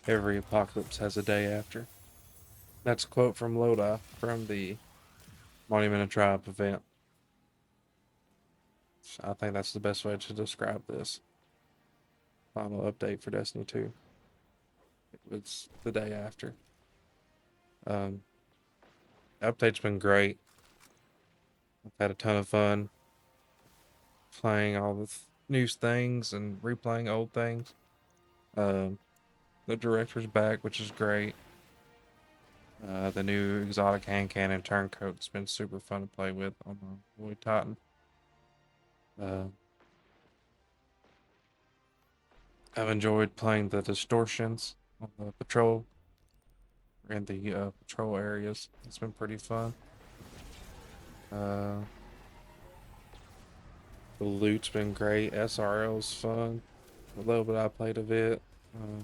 Every apocalypse has a day after. That's a quote from Lodi from the Monument of Triumph event. I think that's the best way to describe this final update for Destiny 2. It's the day after. Um, update's been great. I've had a ton of fun playing all the new things and replaying old things. Um, the director's back, which is great. The new exotic hand cannon turncoat's been super fun to play with on the Void Titan. Uh, I've enjoyed playing the distortions on the patrol in the patrol areas. It's been pretty fun. Uh, the loot's been great. SRL's fun. A little bit I played of it. Uh,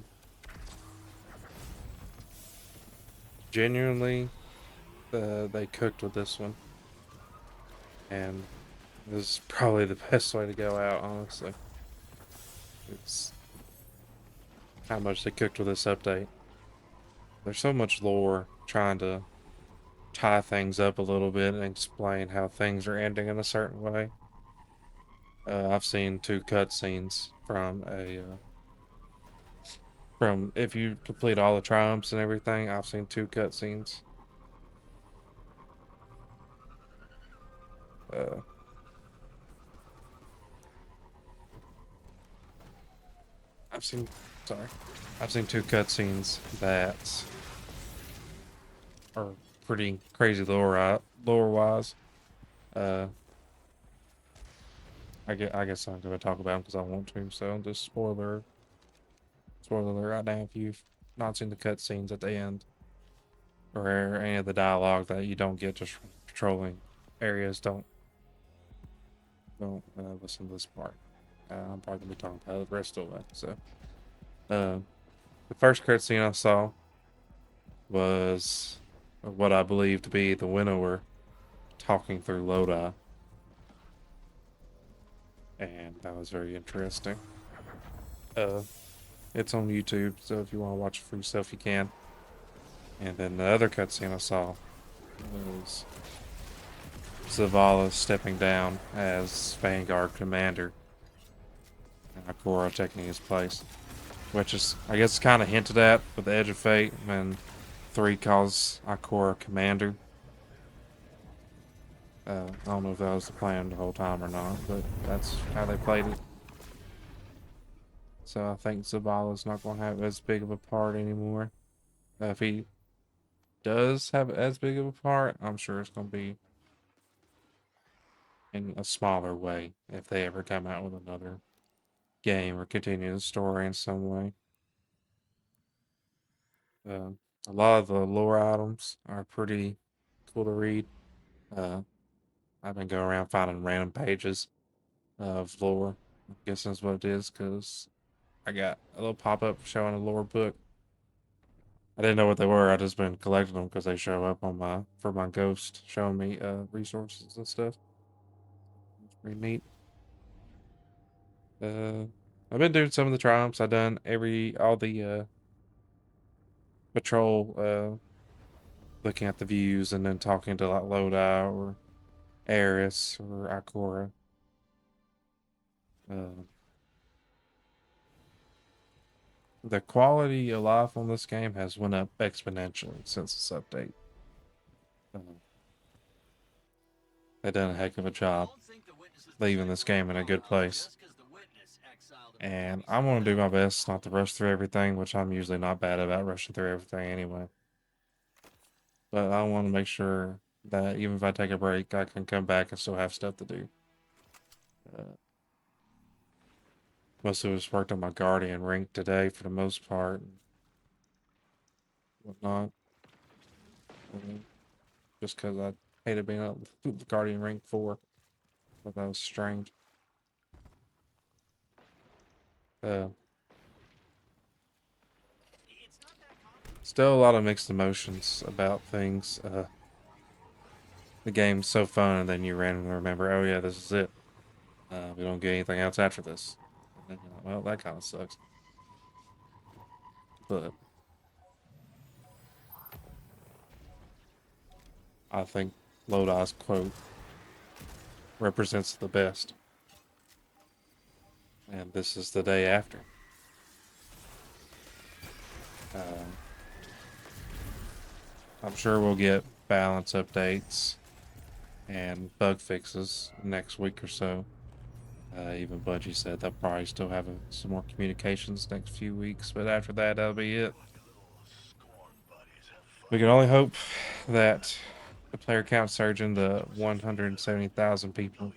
Genuinely, they cooked with this one, and this is probably the best way to go out. Honestly, it's how much they cooked with this update. There's so much lore trying to tie things up a little bit and explain how things are ending in a certain way. I've seen two cutscenes from if you complete all the triumphs and everything. I've seen two cutscenes. Uh, I've seen sorry, I've seen two cutscenes that are pretty crazy lore wise. Uh, I guess I'm gonna talk about them because I want to. So just spoiler alert right now if you've not seen the cutscenes at the end or any of the dialogue that you don't get just from patrolling areas, don't listen to this part. I'm probably gonna be talking about the rest of it. So, uh, the first cutscene I saw was what I believe to be the Winnower talking through Lodi, and that was very interesting. Uh, it's on YouTube, so if you want to watch it for yourself, you can. And then the other cutscene I saw was Zavala stepping down as Vanguard commander and Ikora taking his place, which is, I guess, kind of hinted at with the Edge of Fate when 3 calls Ikora commander. I don't know if that was the plan the whole time or not, but that's how they played it. So I think Zavala's not going to have as big of a part anymore. If he does have as big of a part, I'm sure it's going to be in a smaller way if they ever come out with another game or continue the story in some way. Uh, a lot of the lore items are pretty cool to read. Uh, I've been going around finding random pages of lore. I guess that's what it is because I got a little pop up showing a lore book. I didn't know what they were. I just been collecting them because they show up on my ghost, showing me resources and stuff. It's pretty neat. Uh, I've been doing some of the triumphs. I've done all the patrol, looking at the views and then talking to like Lodi or Eris or Ikora. Uh, the quality of life on this game has went up exponentially since this update. Uh, they done a heck of a job leaving this game in a good place. And I'm going to do my best not to rush through everything, which I'm usually not bad about rushing through everything anyway. But I want to make sure that even if I take a break, I can come back and still have stuff to do. Uh, Most of us worked on my Guardian rank today for the most part, and whatnot. Just because I hated being up with Guardian rank 4. But that was strange. Uh, Still a lot of mixed emotions about things. The game's so fun, and then you randomly remember, oh yeah, this is it. We don't get anything else after this. And then you're like, well, that kind of sucks. But I think Lodi's quote represents the best. And this is the day after. Um, I'm sure we'll get balance updates and bug fixes next week or so. Even Bungie said they'll probably still have some more communications next few weeks, but after that, that'll be it. We can only hope that the player count surging to 170,000 people,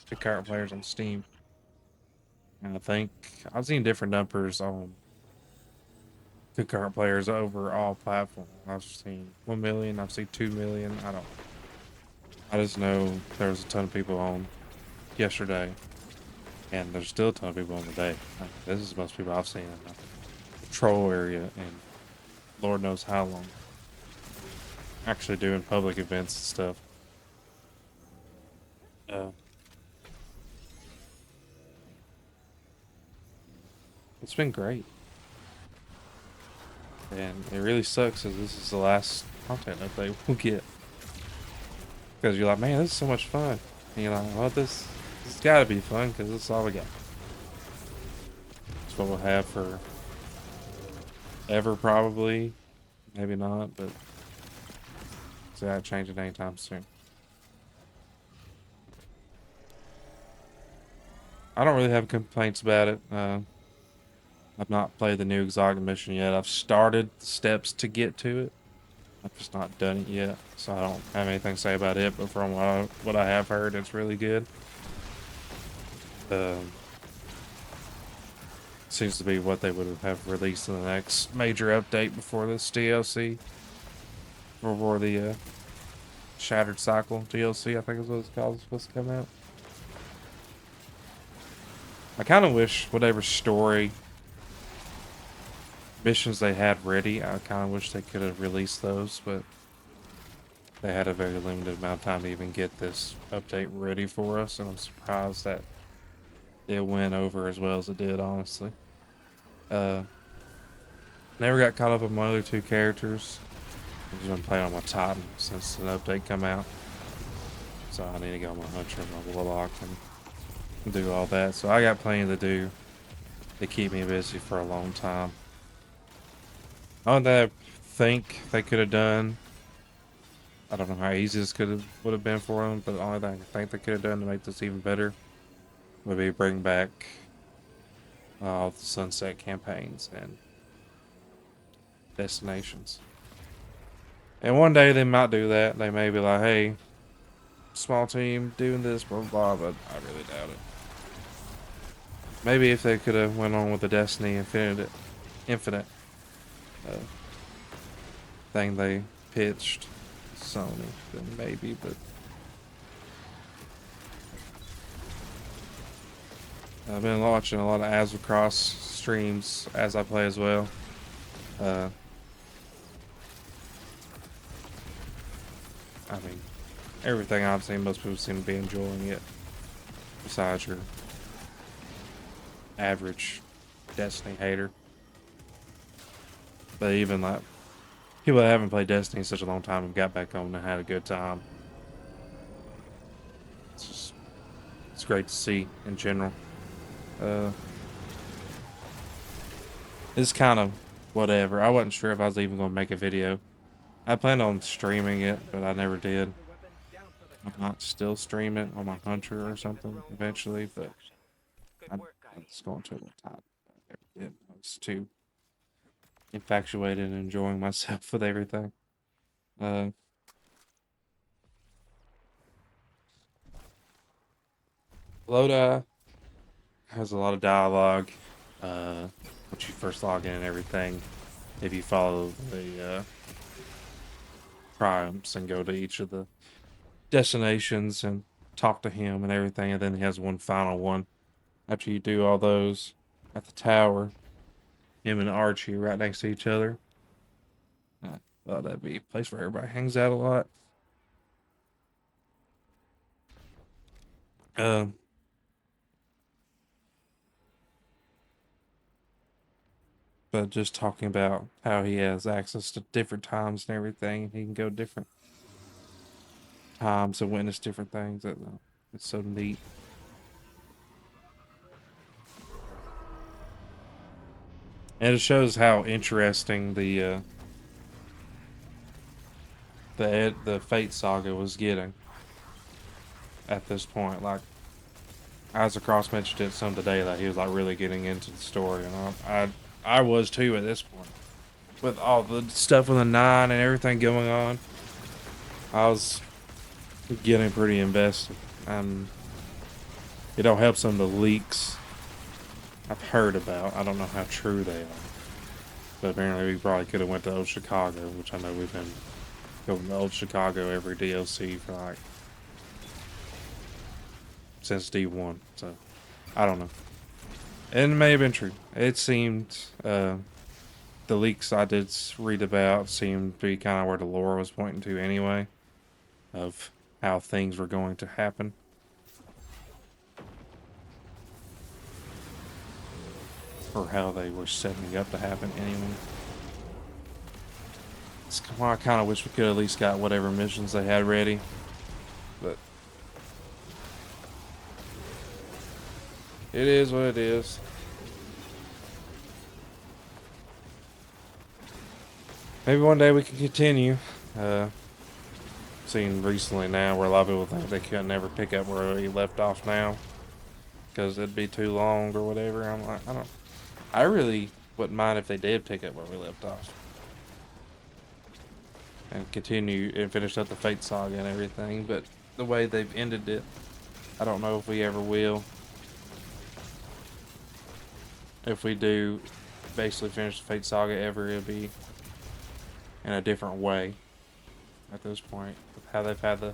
the current players on Steam. And I think I've seen different numbers on concurrent players over all platforms. I've seen 1 million, I've seen 2 million. I just know there's a ton of people on yesterday, and there's still a ton of people on today. This is the most people I've seen in the patrol area in Lord knows how long. Actually doing public events and stuff. Uh, it's been great. And it really sucks because this is the last content update we'll get. Because you're like, man, this is so much fun. And you're like, well, this has got to be fun because this is all we got. It's what we'll have for ever, probably. Maybe not, but it's not changing anytime soon. I don't really have complaints about it. I've not played the new Exotic mission yet. I've started the steps to get to it. I've just not done it yet, so I don't have anything to say about it. But from what I have heard, it's really good. Seems to be what they would have released in the next major update before this DLC, or before the Shattered Cycle DLC, I think is what it's called. It's supposed to come out. I kind of wish whatever story missions they had ready, I kind of wish they could have released those, but they had a very limited amount of time to even get this update ready for us, and I'm surprised that it went over as well as it did, honestly. Never got caught up on my other two characters. I've just been playing on my Titan since an update come out. So I need to go on my Hunter and my Warlock and do all that. So I got plenty to do to keep me busy for a long time. Only thing I think they could have done, I don't know how easy this would have been for them, but the only thing I think they could have done to make this even better would be bring back all the Sunset campaigns and destinations. And one day they might do that. They may be like, hey, small team doing this, blah, blah, blah, but I really doubt it. Maybe if they could have went on with the Destiny Infinite thing they pitched Sony, then maybe, but I've been watching a lot of Azrecross streams as I play as well. I mean, everything I've seen, most people seem to be enjoying it. Besides your average Destiny hater. But even like people that haven't played Destiny in such a long time have got back on and had a good time. It's great to see in general. It's kind of whatever. I wasn't sure if I was even going to make a video. I planned on streaming it, but I never did. I might still stream it on my Hunter or something eventually, but I'm just going to a time. I never did. I was too infatuated and enjoying myself with everything. Uh, Lodi has a lot of dialogue. Once you first log in and everything, if you follow the triumphs and go to each of the destinations and talk to him and everything, and then he has one final one. After you do all those at the tower, him and Archie right next to each other. I thought that'd be a place where everybody hangs out a lot. Um, but just talking about how he has access to different times and everything, he can go different times to witness different things. It's so neat. And it shows how interesting the Fate saga was getting at this point. Like Isaac Ross mentioned it some today that he was like really getting into the story, and I was too at this point with all the stuff with the 9 and everything going on. I was getting pretty invested, and it don't help some of the leaks I've heard about. I don't know how true they are, but apparently we probably could have went to Old Chicago, which I know we've been going to Old Chicago every DLC for like since D1. So I don't know. And it may have been true. It seemed the leaks I did read about seemed to be kind of where the lore was pointing to anyway, of how things were going to happen. Or how they were setting up to happen anyway. It's why I kind of wish we could at least got whatever missions they had ready. But it is what it is. Maybe one day we can continue. Seen recently now where a lot of people think they could never pick up where we left off now because it'd be too long or whatever. I'm like, I really wouldn't mind if they did pick up where we left off and continue and finish up the Fate saga and everything. But the way they've ended it, I don't know if we ever will. If we do basically finish the Fate saga ever, it'll be in a different way at this point. With how they've had to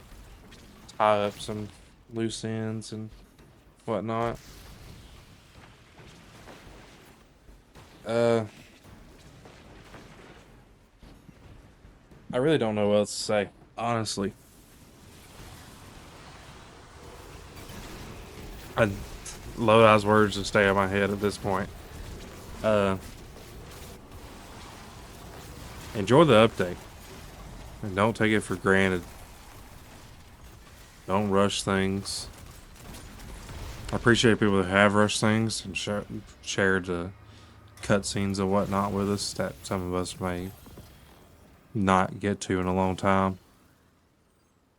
tie up some loose ends and whatnot. I really don't know what else to say, honestly. Lodi's words just stay in my head at this point. Enjoy the update. And don't take it for granted. Don't rush things. I appreciate people that have rushed things and shared the cutscenes and whatnot with us that some of us may not get to in a long time.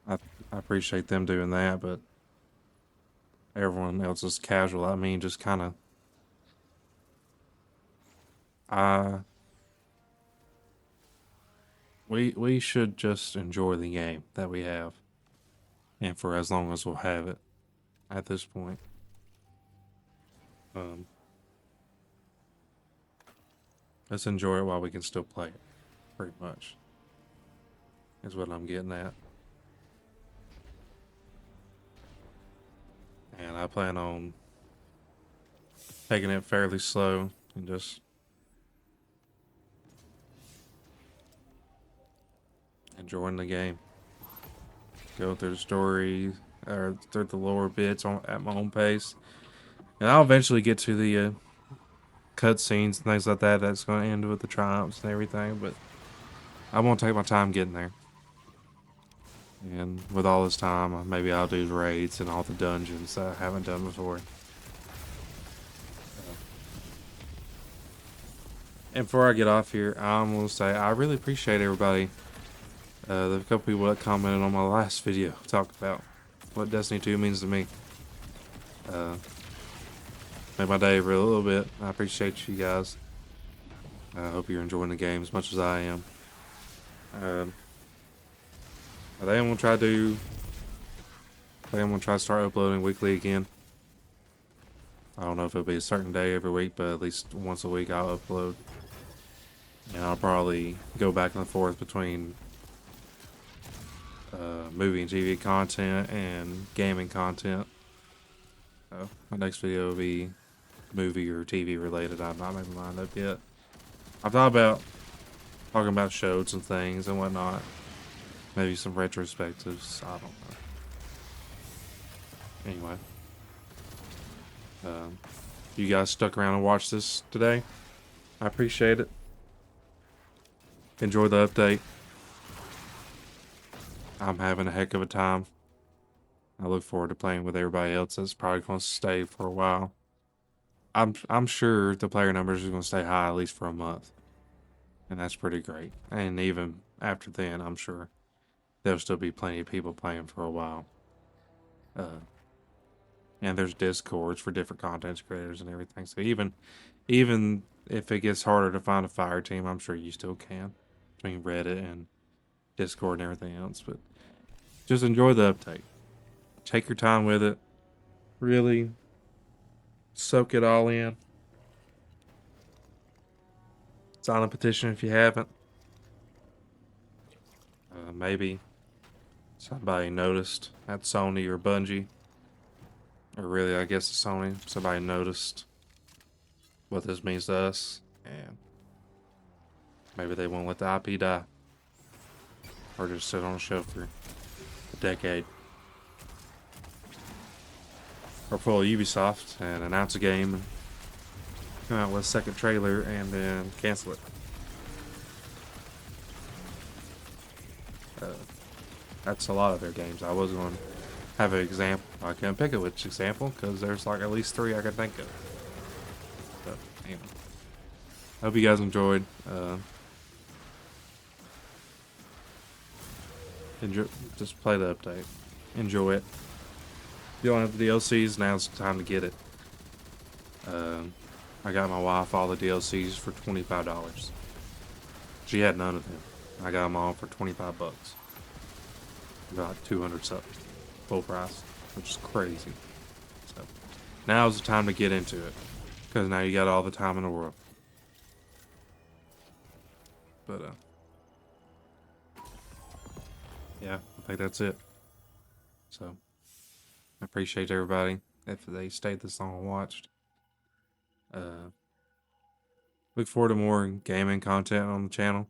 I appreciate them doing that, but everyone else is casual. I mean, just kind of. We should just enjoy the game that we have, and for as long as we'll have it. At this point, let's enjoy it while we can still play it. Pretty much is what I'm getting at. And I plan on taking it fairly slow and just enjoying the game. Go through the story or through the lower bits at my own pace. And I'll eventually get to the cutscenes and things like that. That's going to end with the triumphs and everything. But I won't take my time getting there. And with all this time, maybe I'll do the raids and all the dungeons that I haven't done before. And before I get off here, I'm going to say I really appreciate everybody. There's a couple people that commented on my last video talking about what Destiny 2 means to me. Made my day for a little bit. I appreciate you guys. I hope you're enjoying the game as much as I am. I think I'm gonna try to start uploading weekly again. I don't know if it'll be a certain day every week, but at least once a week I'll upload. And I'll probably go back and forth between movie and TV content and gaming content. So my next video will be movie or TV related. I've not made my mind up yet. I've thought about talking about shows and things and whatnot. Maybe some retrospectives. I don't know. Anyway. You guys stuck around and watched this today. I appreciate it. Enjoy the update. I'm having a heck of a time. I look forward to playing with everybody else that's probably going to stay for a while. I'm sure the player numbers are going to stay high at least for a month, and that's pretty great. And even after then, I'm sure there'll still be plenty of people playing for a while. And there's discords for different content creators and everything. So even if it gets harder to find a fire team, I'm sure you still can between Reddit and Discord and everything else. But just enjoy the update. Take your time with it. Really soak it all in. Sign a petition if you haven't. Maybe somebody noticed at Sony or Bungie, or really, I guess it's Sony. Somebody noticed what this means to us, and maybe they won't let the IP die, or just sit on a shelf for a decade. Or pull Ubisoft and announce a game, and come out with a second trailer, and then cancel it. That's a lot of their games. I was going to have an example. I can't pick a which example because there's like at least 3 I could think of. But anyway, hope you guys enjoyed. Enjoy, just play the update. Enjoy it. If you don't have the DLCs, now's the time to get it. I got my wife all the DLCs for $25. She had none of them. I got them all for $25. About 200 something. Full price, which is crazy. So now's the time to get into it, because now you got all the time in the world. But yeah, I think that's it. So I appreciate everybody if they stayed this long and watched. Look forward to more gaming content on the channel.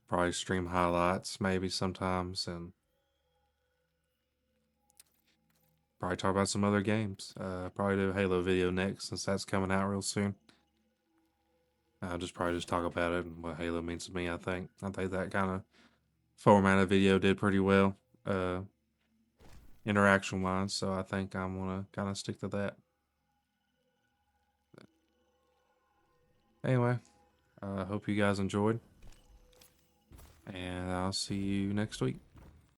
Probably stream highlights maybe sometimes, and probably talk about some other games. Probably do a Halo video next since that's coming out real soon. I'll just probably just talk about it and what Halo means to me. I think that kind of formatted video did pretty well, interaction wise. So I think I'm gonna kind of stick to that. Anyway, I hope you guys enjoyed, and I'll see you next week.